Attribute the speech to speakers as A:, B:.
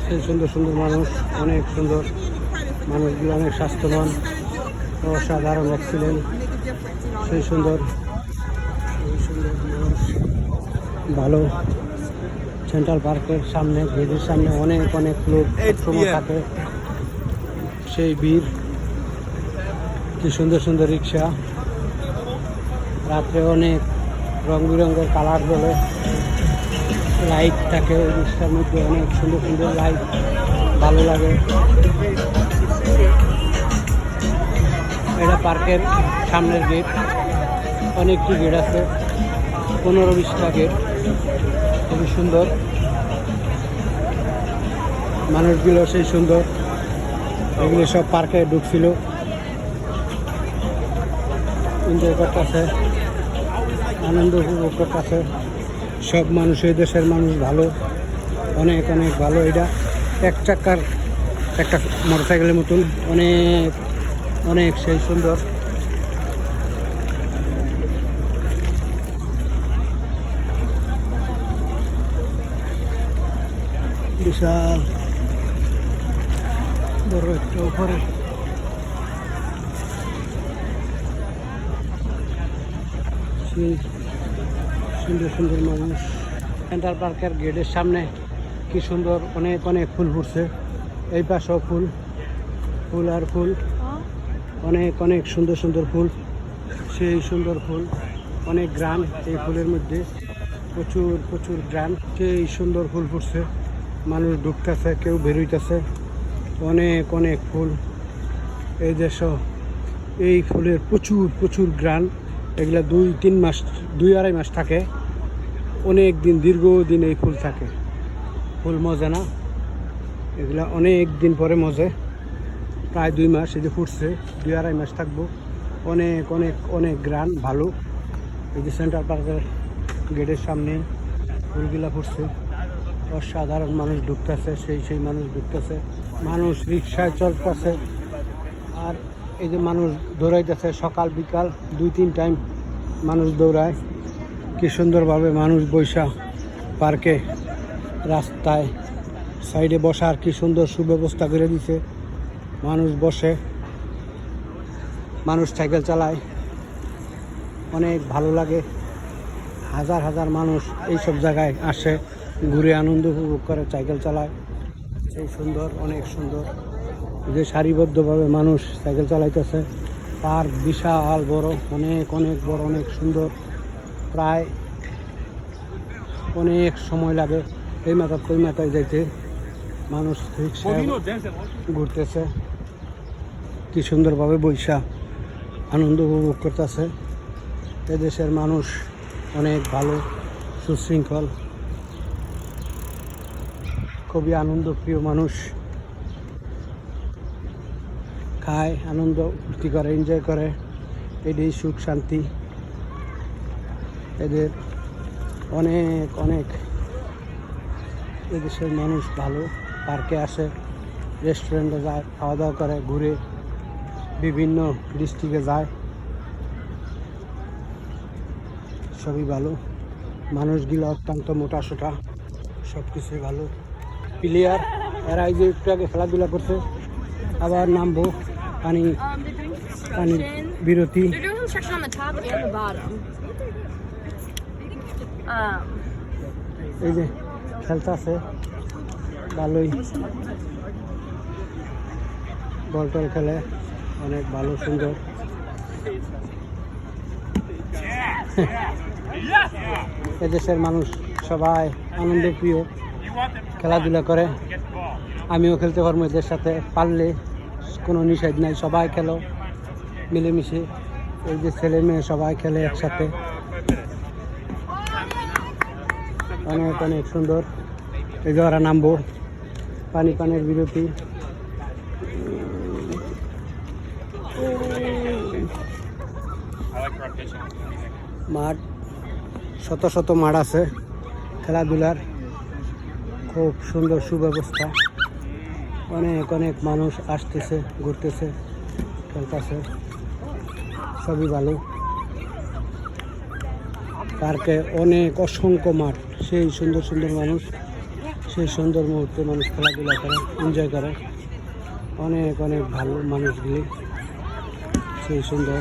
A: সেই সুন্দর সুন্দর মানুষ, অনেক সুন্দর মানুষগুলো, অনেক স্বাস্থ্যবান, অসাধারণ এক্সিলেন্ট, সেই সুন্দর মানুষ ভালো। সেন্ট্রাল পার্কের সামনে, গেটের সামনে অনেক অনেক লোক সময় থাকে, সেই ভিড়। কি সুন্দর সুন্দর রিক্সা, রাত্রে অনেক রং বেরঙের কালার জ্বলে, লাইট থাকে ওই রিক্সার মধ্যে, অনেক সুন্দর সুন্দর লাইট, ভালো লাগে। এটা পার্কের সামনের গেট, অনেকটি গেট আছে, 15-20টা গেট, খুবই সুন্দর। মানুষগুলো সেই সুন্দর, এগুলো সব পার্কে ঢুকছিল, এনজয় করতেছে, আনন্দ উপভোগ করতেছে। সব মানুষ, এই দেশের মানুষ ভালো, অনেক অনেক ভালো। এটা এক চাকার একটা মোটরসাইকেলের মতন, অনেক অনেক সেই সুন্দর। বিশাল বড় একটা উপরে সুন্দর সুন্দর মানুষ। সেন্ট্রাল পার্কের গেটের সামনে কি সুন্দর, অনেক অনেক ফুল ফুটছে, এই পাশেও ফুল, ফুল আর ফুল, অনেক অনেক সুন্দর সুন্দর ফুল, সেই সুন্দর ফুল, অনেক গ্রাম এই ফুলের মধ্যে, প্রচুর প্রচুর গ্রাম, সেই সুন্দর ফুল ফুটছে। মানুষ ঢুকতেছে, কেউ বেরোইতেছে, অনেক অনেক ফুল। এই দেশ এই ফুলের প্রচুর প্রচুর গ্রাম, এগুলা 2-3 মাস, 2-2.5 মাস থাকে, অনেক দিন, দীর্ঘদিন এই ফুল থাকে। ফুল মজে না, এগুলা অনেক দিন পরে মজে, প্রায় 2 মাস। এই যে ফুটছে, 2-2.5 মাস থাকবো, অনেক অনেক অনেক গ্রাম, ভালো। এই যে সেন্ট্রাল পার্কের গেটের সামনে ফুলগুলা ফুটছে, অসাধারণ। মানুষ ঢুকতেছে, সেই মানুষ ঢুকতেছে, মানুষ রিক্সায় চলতেছে, আর এই যে মানুষ দৌড়াইতেছে, সকাল বিকাল 2-3 টাইম মানুষ দৌড়ায়। কি সুন্দরভাবে মানুষ বৈশা পার্কে, রাস্তায় সাইডে বসার কি সুন্দর সুব্যবস্থা করে দিছে, মানুষ বসে, মানুষ সাইকেল চালায়, অনেক ভালো লাগে। হাজার হাজার মানুষ এইসব জায়গায় আসে, ঘুরে আনন্দ উপভোগ করে, সাইকেল চালায়, সেই সুন্দর, অনেক সুন্দর। যে সারিবদ্ধভাবে মানুষ সাইকেল চালাইতেছে, পার্ক বিশাল বড়, অনেক অনেক বড়, অনেক সুন্দর, প্রায় অনেক সময় লাগে এই মাথা ওই মাথায় যাইতে। মানুষ ঘুরতেছে, কি সুন্দরভাবে বৈশা আনন্দ উপভোগ করতেছে। এদেশের মানুষ অনেক ভালো, সুশৃঙ্খল, খুবই আনন্দপ্রিয় মানুষ, খায়, আনন্দ ফুর্তি করে, এনজয় করে, এটাই সুখ শান্তি এদের। অনেক অনেক এদেশের মানুষ ভালো, পার্কে আসে, রেস্টুরেন্টে যায়, খাওয়া দাওয়া করে, ঘুরে, বিভিন্ন ডিস্ট্রিক্টে যায়, সবই ভালো। মানুষগুলো অত্যন্ত মোটাসোটা, সব কিছুই ভালো। প্লেয়ার এরা এই যে একটু আগে খেলাধুলা করছে, আবার নামবো, পানির বিরতি। এই যে খেলতেছে, ভালোই বল টল খেলে, অনেক ভালো, সুন্দর। এদেশের মানুষ সবাই আনন্দ প্রিয়, খেলাধুলা করে, আমিও খেলতে পারবো এদের সাথে, পারলে কোনো নিষেধ নাই, সবাই খেলো মিলেমিশে। এই যে ছেলে মেয়ে সবাই খেলে একসাথে, অনেক অনেক সুন্দর। এই যে ওরা নামবো, পানির বিরতি। মাঠ, শত শত মাঠ আছে খেলাধুলার, খুব সুন্দর সুব্যবস্থা, অনেক অনেক মানুষ আসতেছে, ঘুরতেছে, খেলতেছে, সবই ভালো। পার্কে অনেক অসংখ্য মাঠ, সেই সুন্দর সুন্দর মানুষ, সেই সুন্দর মুহূর্তে মানুষ খেলাধুলা করে, এনজয় করে। অনেক অনেক ভালো মানুষগুলি, সেই সুন্দর।